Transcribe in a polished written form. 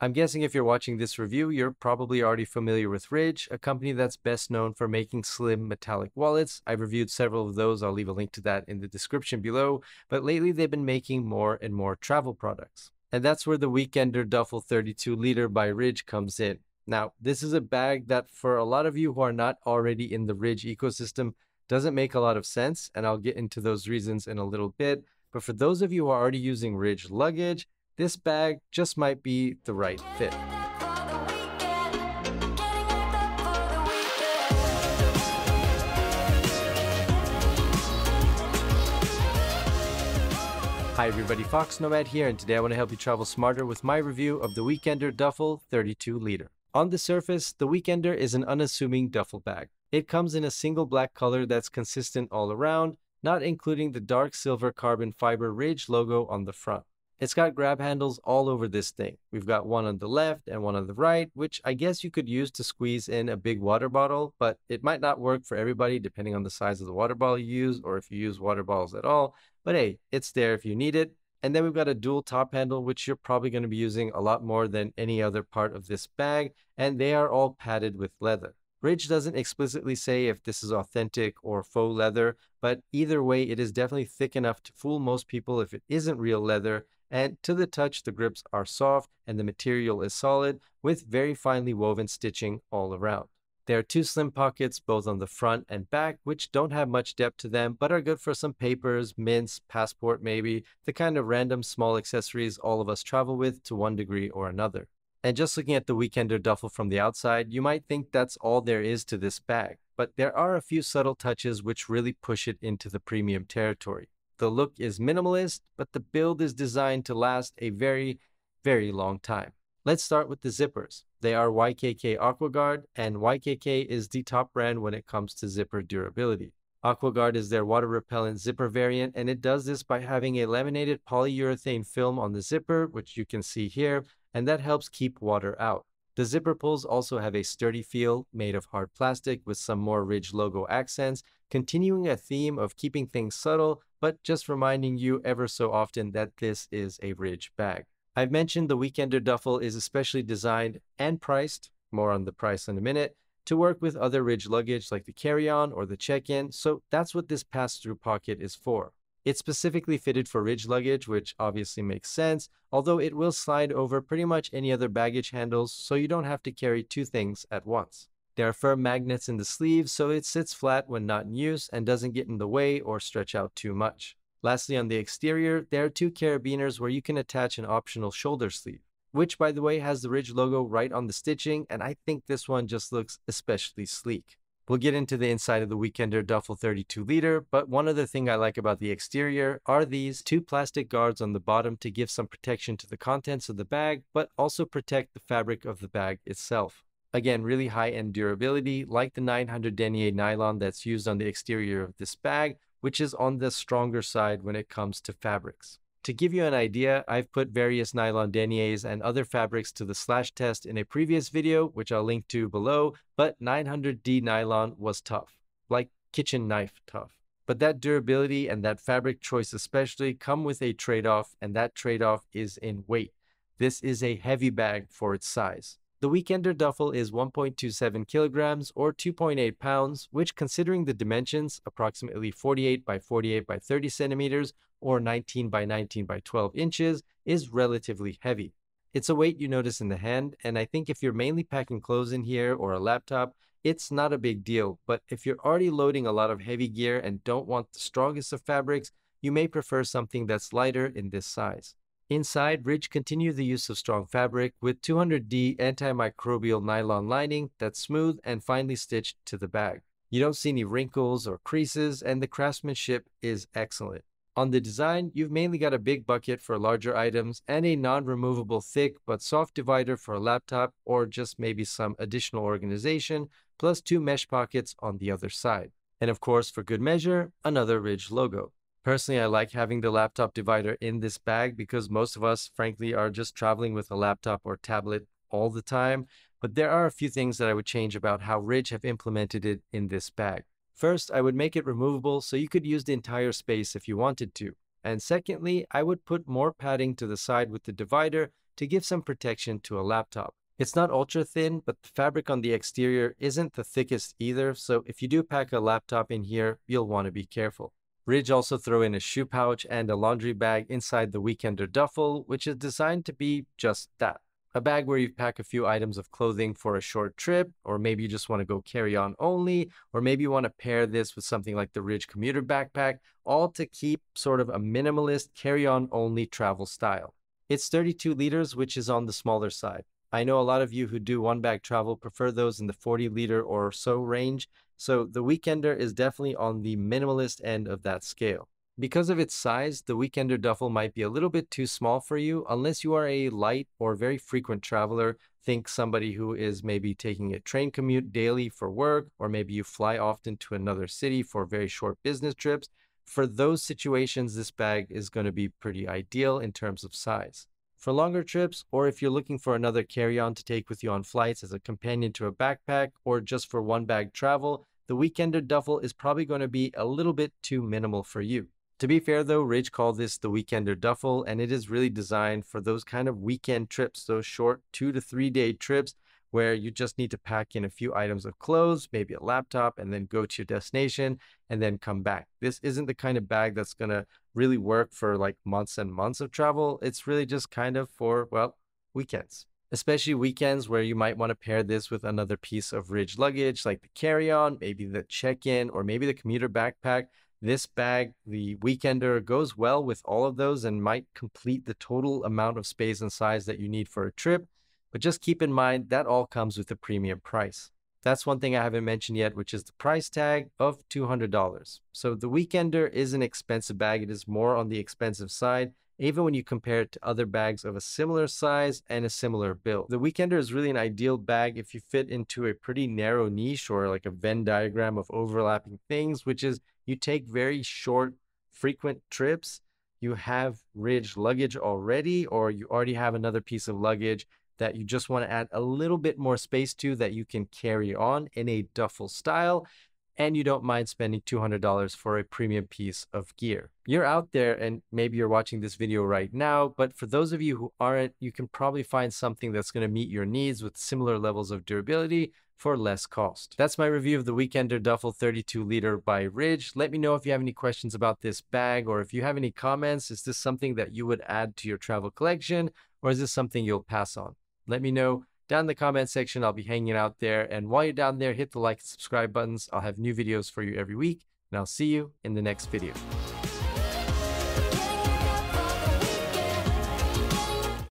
I'm guessing if you're watching this review, you're probably already familiar with Ridge, a company that's best known for making slim metallic wallets. I've reviewed several of those. I'll leave a link to that in the description below. But lately, they've been making more and more travel products. And that's where the Weekender Duffel 32 liter by Ridge comes in. Now, this is a bag that for a lot of you who are not already in the Ridge ecosystem doesn't make a lot of sense, and I'll get into those reasons in a little bit. But for those of you who are already using Ridge luggage, this bag just might be the right fit. Hi everybody, foXnoMad here, and today I want to help you travel smarter with my review of the Weekender Duffel 32 liter. On the surface, the Weekender is an unassuming duffel bag. It comes in a single black color that's consistent all around, not including the dark silver carbon fiber Ridge logo on the front. It's got grab handles all over this thing. We've got one on the left and one on the right, which I guess you could use to squeeze in a big water bottle, but it might not work for everybody depending on the size of the water bottle you use or if you use water bottles at all. But hey, it's there if you need it. And then we've got a dual top handle, which you're probably going to be using a lot more than any other part of this bag, and they are all padded with leather. Ridge doesn't explicitly say if this is authentic or faux leather, but either way, it is definitely thick enough to fool most people if it isn't real leather. And to the touch, the grips are soft and the material is solid with very finely woven stitching all around. There are two slim pockets both on the front and back, which don't have much depth to them, but are good for some papers, mints, passport maybe, the kind of random small accessories all of us travel with to one degree or another. And just looking at the Weekender Duffel from the outside, you might think that's all there is to this bag, but there are a few subtle touches which really push it into the premium territory. The look is minimalist, but the build is designed to last a very, very long time. Let's start with the zippers. They are YKK AquaGuard, and YKK is the top brand when it comes to zipper durability. AquaGuard is their water repellent zipper variant, and it does this by having a laminated polyurethane film on the zipper, which you can see here, and that helps keep water out. The zipper pulls also have a sturdy feel made of hard plastic with some more Ridge logo accents, continuing a theme of keeping things subtle, but just reminding you ever so often that this is a Ridge bag. I've mentioned the Weekender Duffel is especially designed and priced, more on the price in a minute, to work with other Ridge luggage like the carry-on or the check-in, so that's what this pass-through pocket is for. It's specifically fitted for Ridge luggage, which obviously makes sense, although it will slide over pretty much any other baggage handles, so you don't have to carry two things at once. There are firm magnets in the sleeves, so it sits flat when not in use and doesn't get in the way or stretch out too much. Lastly, on the exterior, there are two carabiners where you can attach an optional shoulder sleeve, which by the way has the Ridge logo right on the stitching, and I think this one just looks especially sleek. We'll get into the inside of the Weekender Duffel 32 liter, but one other thing I like about the exterior are these two plastic guards on the bottom to give some protection to the contents of the bag, but also protect the fabric of the bag itself. Again, really high-end durability, like the 900 denier nylon that's used on the exterior of this bag, which is on the stronger side when it comes to fabrics. To give you an idea, I've put various nylon deniers and other fabrics to the slash test in a previous video, which I'll link to below, but 900D nylon was tough, like kitchen knife tough. But that durability and that fabric choice especially come with a trade-off, and that trade-off is in weight. This is a heavy bag for its size. The Weekender Duffel is 1.27 kilograms or 2.8 pounds, which considering the dimensions, approximately 48 by 48 by 30 centimeters or 19 by 19 by 12 inches, is relatively heavy. It's a weight you notice in the hand, and I think if you're mainly packing clothes in here or a laptop, it's not a big deal, but if you're already loading a lot of heavy gear and don't want the strongest of fabrics, you may prefer something that's lighter in this size. Inside, Ridge continued the use of strong fabric with 200D antimicrobial nylon lining that's smooth and finely stitched to the bag. You don't see any wrinkles or creases, and the craftsmanship is excellent. On the design, you've mainly got a big bucket for larger items and a non-removable thick but soft divider for a laptop or just maybe some additional organization, plus two mesh pockets on the other side. And of course, for good measure, another Ridge logo. Personally, I like having the laptop divider in this bag because most of us, frankly, are just traveling with a laptop or tablet all the time. But there are a few things that I would change about how Ridge have implemented it in this bag. First, I would make it removable so you could use the entire space if you wanted to. And secondly, I would put more padding to the side with the divider to give some protection to a laptop. It's not ultra thin, but the fabric on the exterior isn't the thickest either, so if you do pack a laptop in here, you'll want to be careful. Ridge also throw in a shoe pouch and a laundry bag inside the Weekender duffel, which is designed to be just that. A bag where you pack a few items of clothing for a short trip, or maybe you just want to go carry on only, or maybe you want to pair this with something like the Ridge commuter backpack, all to keep sort of a minimalist carry on only travel style. It's 32 liters, which is on the smaller side. I know a lot of you who do one bag travel prefer those in the 40-liter or so range, so the Weekender is definitely on the minimalist end of that scale. Because of its size, the Weekender duffel might be a little bit too small for you unless you are a light or very frequent traveler. Think somebody who is maybe taking a train commute daily for work, or maybe you fly often to another city for very short business trips. For those situations, this bag is going to be pretty ideal in terms of size. For longer trips, or if you're looking for another carry-on to take with you on flights as a companion to a backpack, or just for one bag travel, the Weekender duffel is probably going to be a little bit too minimal for you. To be fair though, Ridge called this the Weekender duffel, and it is really designed for those kind of weekend trips, those short 2 to 3 day trips where you just need to pack in a few items of clothes, maybe a laptop, and then go to your destination and then come back. This isn't the kind of bag that's going to really work for like months and months of travel. It's really just kind of for, well, weekends. Especially weekends where you might want to pair this with another piece of Ridge luggage like the carry-on, maybe the check-in, or maybe the commuter backpack. This bag, the Weekender, goes well with all of those and might complete the total amount of space and size that you need for a trip. But just keep in mind that all comes with a premium price. That's one thing I haven't mentioned yet, which is the price tag of $200. So the Weekender is an expensive bag. It is more on the expensive side, even when you compare it to other bags of a similar size and a similar build. The Weekender is really an ideal bag if you fit into a pretty narrow niche, or like a Venn diagram of overlapping things, which is you take very short, frequent trips, you have Ridge luggage already, or you already have another piece of luggage that you just want to add a little bit more space to that you can carry on in a duffel style, and you don't mind spending $200 for a premium piece of gear. You're out there and maybe you're watching this video right now, but for those of you who aren't, you can probably find something that's going to meet your needs with similar levels of durability for less cost. That's my review of the Weekender Duffel 32-liter by Ridge. Let me know if you have any questions about this bag, or if you have any comments. Is this something that you would add to your travel collection, or is this something you'll pass on? Let me know down in the comment section. I'll be hanging out there. And while you're down there, hit the like and subscribe buttons. I'll have new videos for you every week, and I'll see you in the next video.